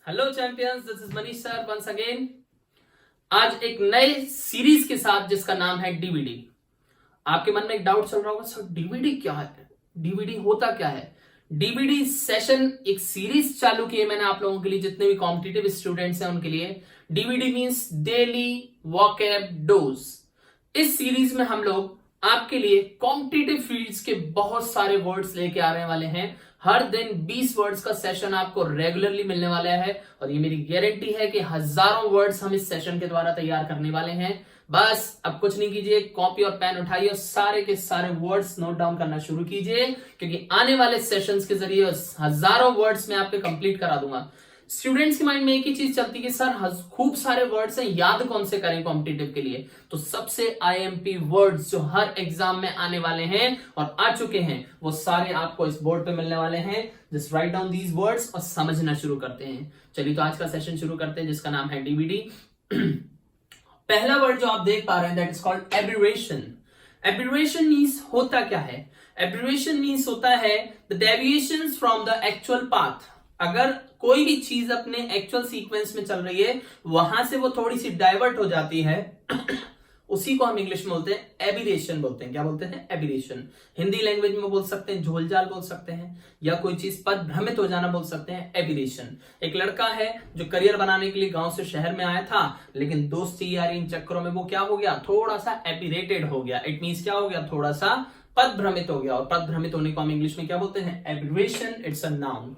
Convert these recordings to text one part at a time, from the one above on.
Hello champions, this is Manish sir once again. आज एक नए सीरीज के साथ जिसका नाम है डीवीडी। आपके मन में एक डाउट चल रहा होगा, सर डीवीडी क्या है, डीवीडी होता क्या है। डीवीडी सेशन एक सीरीज चालू की है मैंने आप लोगों के लिए, जितने भी कॉम्पिटिटिव स्टूडेंट्स हैं उनके लिए। DVD means daily vocab dose. इस सीरीज में हम लोग आपके लिए कॉम्पिटिटिव फील्ड्स के बहुत सारे वर्ड्स लेके आने वाले हैं। हर दिन 20 वर्ड्स का सेशन आपको रेगुलरली मिलने वाला है और ये मेरी गारंटी है कि हजारों वर्ड्स हम इस सेशन के द्वारा तैयार करने वाले हैं। बस अब कुछ नहीं कीजिए, कॉपी और पेन उठाइए और सारे के सारे वर्ड्स नोट डाउन करना शुरू कीजिए, क्योंकि आने वाले सेशंस के जरिए हजारों वर्ड्स में आपके कंप्लीट करा दूंगा। स्टूडेंट्स के माइंड में एक ही चीज चलती है कि सर खूब सारे वर्ड्स हैं, याद कौन से करें कॉम्पिटिटिव के लिए। तो सबसे आईएमपी वर्ड्स जो हर एग्जाम में आने वाले हैं और आ चुके हैं, वो सारे आपको इस बोर्ड पे मिलने वाले हैं। Just write down these words और समझना शुरू करते हैं। चलिए तो आज का सेशन शुरू करते हैं, जिसका नाम है डीवीडी। पहला वर्ड जो आप देख पा रहे हैं, that is called abbreviation. Abbreviation means होता क्या है? एब्रिविएशन मींस होता है the deviations from the actual path. अगर कोई भी चीज अपने एक्चुअल सीक्वेंस में चल रही है, वहां से वो थोड़ी सी डाइवर्ट हो जाती है उसी को हम इंग्लिश में बोलते हैं एबिरेशन बोलते हैं। क्या बोलते हैं? एबिरेशन। हिंदी लैंग्वेज में बोल सकते हैं झोलझाल बोल सकते हैं, या कोई चीज पद भ्रमित हो जाना बोल सकते हैं, एबिरेशन। एक लड़का है जो करियर बनाने के लिए गांव से शहर में आया था, लेकिन दोस्ती यारी इन चक्करों में वो क्या हो गया, थोड़ा सा एबिरेटेड हो गया। इट मींस क्या हो गया, थोड़ा सा पद भ्रमित हो गया। और पद भ्रमित होने को हम इंग्लिश में क्या बोलते हैं? Aberration. It's a noun.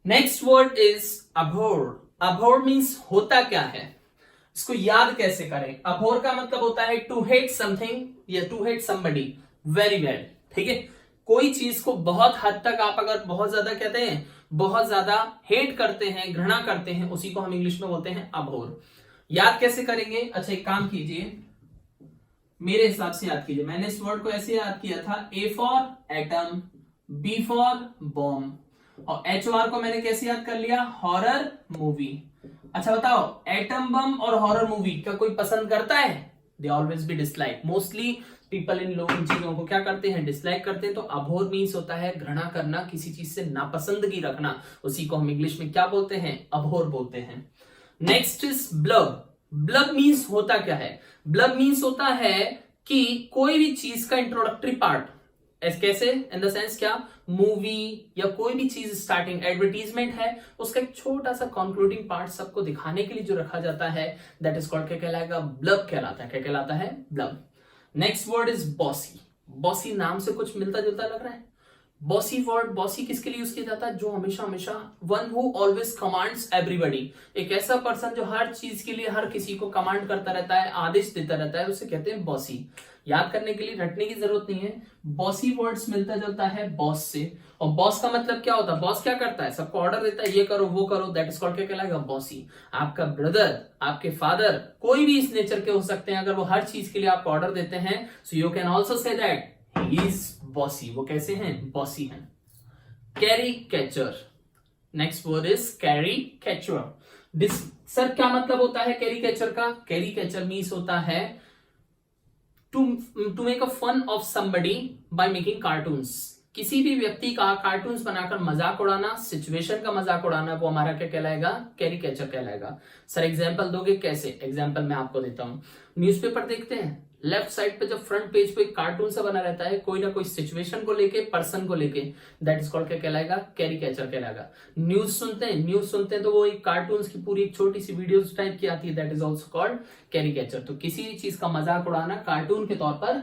Next word is Abor. Abor means होता क्या है, इसको याद कैसे करें। अभोर का मतलब होता है टू हेट समथिंग या to hate somebody very bad. ठीक है, कोई चीज को बहुत हद तक आप अगर बहुत ज्यादा कहते हैं, बहुत ज्यादा हेट करते हैं, घृणा करते हैं, उसी को हम इंग्लिश में बोलते हैं अभोर। याद कैसे करेंगे? अच्छा एक काम कीजिए, मेरे हिसाब से याद कीजिए। मैंने इस वर्ड को ऐसे याद किया था, A for atom, B for bomb, और एचओआर को मैंने कैसे याद कर लिया, हॉरर मूवी। अच्छा बताओ, एटम बम और हॉरर मूवी क्या कोई पसंद करता है? They always be dislike. Mostly people in चीजों को क्या करते हैं, डिसलाइक करते हैं। तो अभोर मीन्स होता है घृणा करना, किसी चीज से नापसंदगी रखना, उसी को हम इंग्लिश में क्या बोलते हैं, अभोर बोलते हैं। Next is bulb. Bulb means होता क्या है? ब्लब मीन्स होता है कि कोई भी चीज का इंट्रोडक्टरी पार्ट, कैसे, इन द सेंस क्या, मूवी या कोई भी चीज स्टार्टिंग एडवर्टीजमेंट है, उसका एक छोटा सा कंक्लूडिंग पार्ट सबको दिखाने के लिए जो रखा जाता है, दैट इज कॉल्ड क्या कहलाएगा, ब्लब कहलाता है। क्या कहलाता है? Bulb. Next word is bossy. Bossy नाम से कुछ मिलता जुलता लग रहा है। बॉसी वर्ड, बॉसी किसके लिए यूज किया जाता है? जो हमेशा हमेशा, one who always commands everybody. एक ऐसा पर्सन जो हर चीज के लिए हर किसी को कमांड करता रहता है, आदेश देता रहता है, उसे कहते हैं बॉसी। याद करने के लिए रटने की जरूरत नहीं है। बॉसी वर्ड्स मिलता जुलता है बॉस से, और बॉस का मतलब क्या होता है? बॉस क्या करता है, सबको ऑर्डर देता है, ये करो वो करो, दैट इज कॉल्ड क्या कहलाएगा, बॉसी। आपका ब्रदर, आपके फादर, कोई भी इस नेचर के हो सकते हैं, अगर वो हर चीज के लिए आपको ऑर्डर देते हैं, so you can also say that he is bossy. वो कैसे हैं? बॉसी हैं। Caricature. Next word is caricature. Sir क्या मतलब होता है कैरी कैचर का? कैरी कैचर मीन्स होता है to make a fun of somebody by making cartoons. किसी भी व्यक्ति का कार्टून्स बनाकर मजाक उड़ाना, सिचुएशन का मजाक उड़ाना, वो हमारा क्या कहलाएगा? कैरिकेचर कहलाएगा। सर एग्जांपल दोगे? कैसे? एग्जांपल मैं आपको देता हूं। न्यूज़पेपर देखते हैं, लेफ्ट साइड पे जब फ्रंट पेज पे एक कार्टून सा बना रहता है, कोई ना कोई सिचुएशन को लेके, पर्सन को लेके, दैट इज कॉल्ड क्या कहलाएगा? कैरिकेचर कहलाएगा। न्यूज सुनते हैं तो वो एक कार्टून की पूरी एक छोटी सी वीडियोस टाइप की आती है, that is also called caricature. तो किसी भी चीज का मजाक उड़ाना कार्टून के तौर पर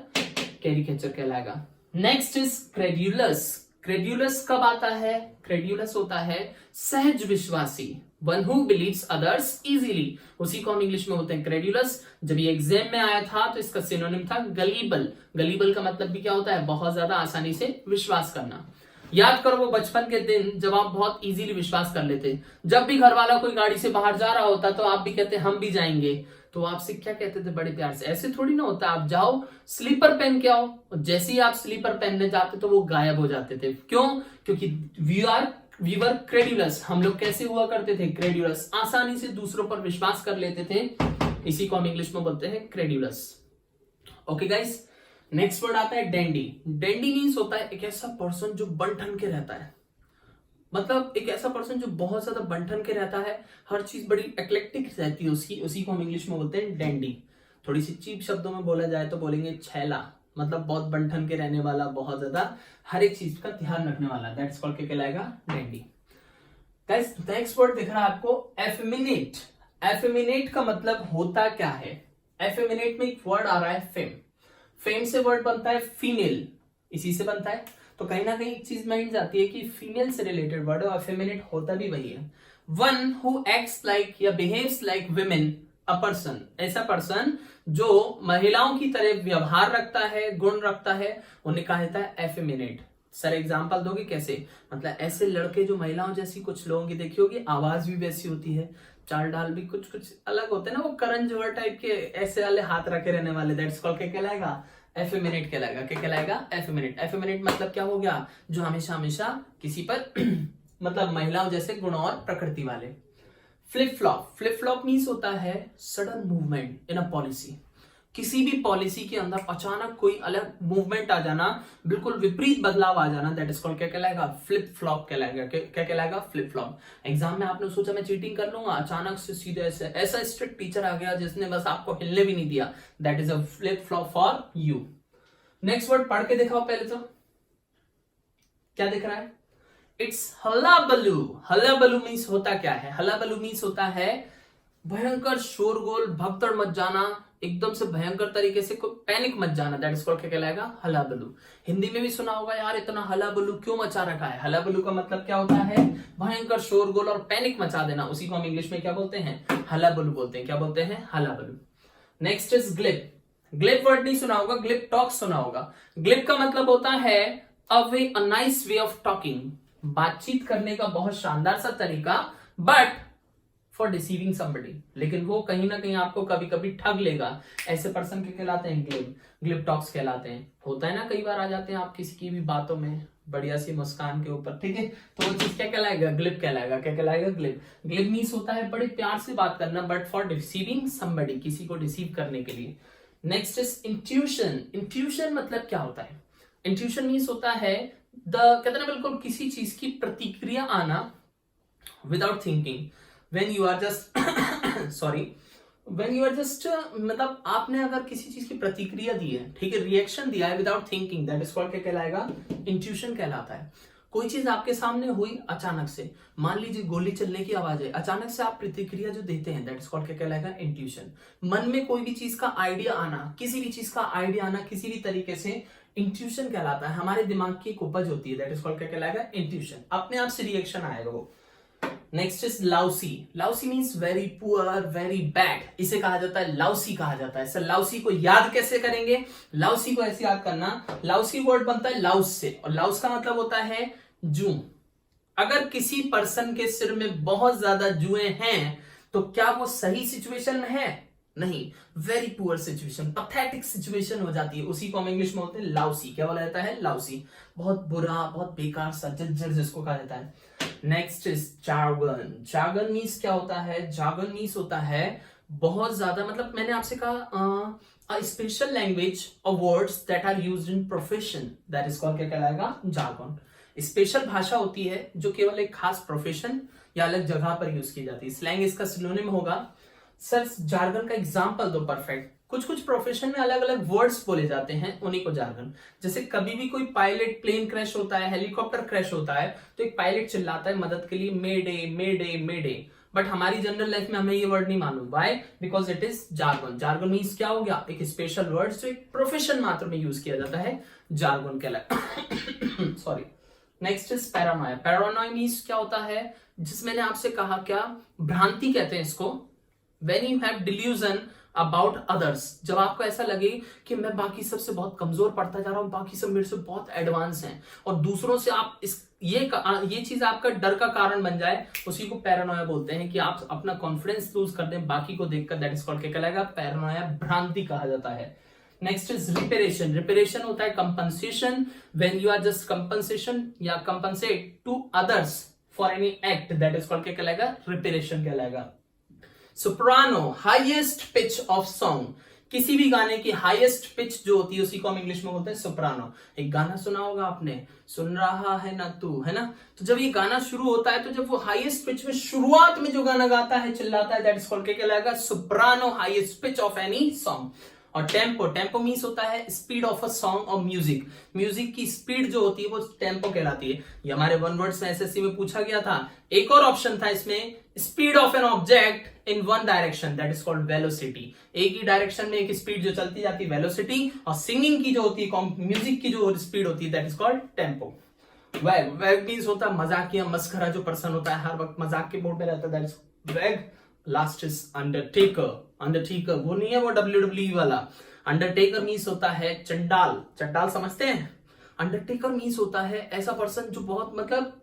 कैरिकेचर कहलाएगा। Next is क्रेड्यूलस। क्रेड्यूलस कब आता है? क्रेड्यूलस होता है सहज विश्वासी, one who believes others easily, उसी को हम इंग्लिश में बोलते हैं क्रेड्यूलस। जब ये एग्जाम में आया था तो इसका सिनोनिम था गलीबल। गलीबल का मतलब भी क्या होता है? बहुत ज्यादा आसानी से विश्वास करना। याद करो वो बचपन के दिन जब आप बहुत इजीली विश्वास कर लेते। जब भी घर वाला कोई गाड़ी से बाहर जा रहा होता तो आप भी कहते हम भी जाएंगे, तो आपसे क्या कहते थे बड़े प्यार से? ऐसे थोड़ी ना होता, आप जाओ स्लीपर पहन के आओ, और जैसे ही आप स्लीपर पहनने जाते तो वो गायब हो जाते थे। क्यों? क्योंकि वी वर क्रेड्यूलस। हम लोग कैसे हुआ करते थे? क्रेड्यूलस। आसानी से दूसरों पर विश्वास कर लेते थे, इसी को हम इंग्लिश में बोलते हैं क्रेड्यूलस। ओके गाइस, नेक्स्ट वर्ड आता है डेंडी। डेंडी मीन्स होता है एक ऐसा पर्सन जो बन ठन के रहता है, मतलब एक ऐसा पर्सन जो बहुत ज्यादा बंठन के रहता है, हर चीज बड़ी एक्लेक्टिक रहती है उसकी, उसी को हम इंग्लिश में बोलते हैं डैंडी। थोड़ी सी चीप शब्दों में बोला जाए तो बोलेंगे छैला, मतलब बहुत बंठन के रहने वाला, बहुत ज्यादा हर एक चीज का ध्यान रखने वाला, दैट्स कॉल्ड क्या कहलाएगा, डैंडी। गाइस नेक्स्ट वर्ड दिख रहा है आपको, एफेमिनेट। एफेमिनेट का मतलब होता क्या है? एफेमिनेट में एक वर्ड आ रहा है फेम, फेम से वर्ड बनता है फीमेल, इसी से बनता है, तो कहीं ना कहीं एक चीज माइंड जाती है कि फीमेल से रिलेटेड वर्ड है और फेमिनेट होता भी वही है। वन हु एक्ट्स लाइक या behaves like women, a person, ऐसा पर्सन जो महिलाओं की तरह व्यवहार रखता है, गुण रखता है, उन्हें कहा जाता है एफेमिनेट। सर एग्जांपल दोगे कैसे? मतलब ऐसे लड़के जो महिलाओं जैसी, कुछ लोगों की देखी होगी आवाज भी वैसी होती है, चाल डाल भी कुछ कुछ अलग होते हैं ना, वो करण जौहर टाइप के ऐसे वाले हाथ रखे रहने वाले, दैट्स कॉल्ड क्या कहलाएगा, एफेमिनेट कहलाएगा। क्या कहलाएगा? एफेमिनेट। एफेमिनेट मतलब क्या हो गया? जो हमेशा हमेशा किसी पर मतलब महिलाओं जैसे गुण और प्रकृति वाले। Flip flop, flip flop means होता है sudden movement in a policy, किसी भी पॉलिसी के अंदर अचानक कोई अलग मूवमेंट आ जाना, बिल्कुल विपरीत बदलाव आ जाना, दैट इज कॉल्ड क्या कहलाएगा, फ्लिप फ्लॉप कहलाएगा। क्या कहलाएगा? Flip flop. एग्जाम में आपने सोचा मैं चीटिंग कर लूंगा, अचानक से सीधे ऐसा स्ट्रिक्ट टीचर आ गया जिसने बस आपको हिलने भी नहीं दिया, that is a flip flop for you. Next word पढ़ के दिखाओ पहले तो, क्या दिख रहा है? इट्स हल्लाबल्लू। हल्लाबल्लू मीन्स होता क्या है? हल्लाबल्लू मीन्स होता है भयंकर शोरगोल, भगदड़ मच जाना, एकदम से भयंकर तरीके से पैनिक मच जाना, दैट इज कॉल्ड क्या कहलाएगा, हल्लाबल्लू। हिंदी में भी सुना होगा यार इतना हल्लाबल्लू क्यों मचा रखा है। हल्लाबल्लू का मतलब क्या होता है? भयंकर शोरगोल और पैनिक मचा देना, उसी को हम इंग्लिश में क्या बोलते हैं? हल्लाबल्लू बोलते हैं। क्या बोलते हैं? Hullabaloo. Next is glib. Glib word नहीं सुना होगा, ग्लिप टॉक सुना होगा। ग्लिप का मतलब होता है a nice way of talking, बातचीत करने का बहुत शानदार सा तरीका, बट फॉर डिसीविंग समबडी, लेकिन वो कहीं ना कहीं आपको कभी कभी ठग लेगा, ऐसे पर्सन के कहलाते हैं ग्लिप, ग्लिप टॉक्स कहलाते हैं। होता है ना, कई बार आ जाते हैं आप किसी की भी बातों में बढ़िया सी मुस्कान के ऊपर, ठीक है, तो वो चीज क्या कहलाएगा? ग्लिप कहलाएगा। क्या कहलाएगा? ग्लिप। ग्लिप मीन्स होता है बड़े प्यार से बात करना, बट फॉर डिसीविंग समबडी, किसी को डिसीव करने के लिए। Next is intuition. इंट्यूशन मतलब क्या होता है? इंट्यूशन मीन्स होता है कहते हैं ना, बिल्कुल किसी चीज की प्रतिक्रिया आना without thinking, when you are just sorry, when you are just मतलब आपने अगर किसी चीज की प्रतिक्रिया दी है, ठीक है, रिएक्शन दिया है without thinking, that is called क्या कहलाएगा? इंट्यूशन कहलाता है। कोई चीज आपके सामने हुई अचानक से, मान लीजिए गोली चलने की आवाज है, अचानक से आप प्रतिक्रिया जो देते हैं, दैट इज कॉल्ड क्या कहलाएगा? इंट्यूशन। मन में कोई भी चीज का आइडिया आना, किसी भी चीज का आइडिया आना किसी भी तरीके से, इंट्यूशन कहलाता है। हमारे दिमाग की एक उपज होती है, दैट इज कॉल्ड क्या कहलाएगा? इंट्यूशन। अपने आप से रिएक्शन आएगा वो। Next is lousy. Lousy means very poor, very bad, इसे कहा जाता है लाउसी कहा जाता है। सर लाउसी को याद कैसे करेंगे? लाउसी को ऐसे याद करना, लाउसी वर्ड बनता है लाउस से, और लाउस का मतलब होता है जू। अगर किसी पर्सन के सिर में बहुत ज्यादा जुएं हैं तो क्या वो सही सिचुएशन में है? नहीं, very poor situation, pathetic situation हो जाती है, उसी को हम इंग्लिश में बोलते हैं लाउसी। क्या बोला जाता है? लाउसी। बहुत बुरा, बहुत बेकार सा, जर्जर जिसको कहा जाता है। Next is jargon. Jargon means क्या होता है? जार्गन मीन्स होता है बहुत ज्यादा, मतलब मैंने आपसे कहा स्पेशल लैंग्वेज और words that are used in profession, that is called क्या कहलाएगा? जार्गन। स्पेशल भाषा होती है जो केवल एक खास प्रोफेशन या अलग जगह पर यूज की जाती है। स्लैंग इसका सिनोनिम होगा। सर जार्गन का एग्जांपल दो परफेक्ट। कुछ कुछ प्रोफेशन में अलग अलग वर्ड्स बोले जाते हैं, उन्हीं को जार्गन। जैसे कभी भी कोई पायलट प्लेन क्रैश होता है, हेलीकॉप्टर क्रैश होता है, तो एक पायलट चिल्लाता है मदद के लिए, mayday mayday mayday, but हमारी जनरल लाइफ में हमें ये वर्ड नहीं मालूम। Why? Because it is jargon. Jargon means क्या हो गया? एक स्पेशल वर्ड जो एक प्रोफेशन मात्र में यूज किया जाता है, जार्गन कहलाता sorry. Next is Paranoia. Paranoia means क्या होता है? जिस मैंने आपसे कहा, क्या भ्रांति कहते हैं इसको। When you have delusion about others, जब आपको ऐसा लगे कि मैं बाकी सबसे बहुत कमजोर पड़ता जा रहा हूं, बाकी सब मेरे से बहुत एडवांस हैं, और दूसरों से आप ये चीज आपका डर का कारण बन जाए, उसी को पैरानोया बोलते हैं, कि आप अपना कॉन्फिडेंस लूज कर दें बाकी को देखकर, दैट इज कॉल्ड क्या कहलाएगा? पैरानोया, भ्रांति कहा जाता है। Next is reparation. रिपेरेशन होता है compensation, when you are just compensation या compensate to others for any act, that is called क्या कहलाएगा? रिपेरेशन कहलाएगा। Soprano, highest pitch of song. किसी भी गाने की हाईएस्ट पिच जो होती है उसी को हम इंग्लिश में बोलते हैं सोप्रानो। एक गाना सुना होगा आपने, सुन रहा है ना तू, है ना। तो जब ये गाना शुरू होता है तो जब वो हाईएस्ट पिच में शुरुआत में जो गाना गाता है, चिल्लाता है, दैट इज कॉल्ड क्या कहलाएगा, soprano, highest pitch of any song. और टेम्पो, टेम्पो मीन्स होता है स्पीड ऑफ अ सॉन्ग और म्यूजिक, म्यूजिक की स्पीड जो होती है वो टेम्पो कहलाती है। ये हमारे वन वर्ड्स में एसएससी में पूछा गया था। एक और ऑप्शन था इसमें, speed of an object in one direction, that is called velocity. एक ही डायरेक्शन में एक स्पीड जो चलती जाती है वेलोसिटी, और सिंगिंग की जो होती है, म्यूजिक की जो स्पीड होती है, दैट इज कॉल्ड टेम्पो। वैग, वैग मीन्स होता है मजाकिया, मस्खरा जो पर्सन होता है, हर वक्त मजाक के मूड में रहता है, दैट इज वैग। लास्ट इज अंडरटेकर, अंडरटेकर वो नहीं है वो WWE वाला। अंडरटेकर मीन्स होता है चंडाल, चंडाल समझते हैं। अंडरटेकर मीन्स होता है ऐसा पर्सन जो बहुत मतलब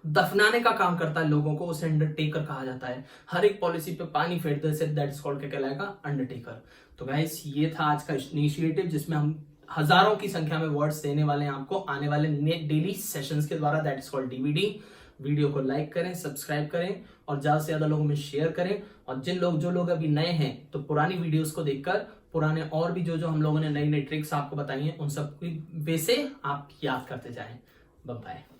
दफनाने का काम करता है लोगों को, उसे अंडरटेकर कहा जाता है। हर एक पॉलिसी पे पानी फेर दे, दैट इज कॉल्ड क्या कहलाएगा, अंडरटेकर। तो गाइस ये था आज का इनिशिएटिव जिसमें हम हजारों की संख्या में वर्ड्स देने वाले हैं आपको आने वाले डेली सेशंस के द्वारा, that is called DVD। Video को लाइक करें, सब्सक्राइब करें और ज्यादा से ज्यादा लोगों में शेयर करें। और जो लोग अभी नए हैं तो पुरानी वीडियोस को देखकर पुराने और भी जो हम लोगों ने नई नई ट्रिक्स आपको बताई हैं उन सब की वे से आप याद करते जाएं। Bye bye.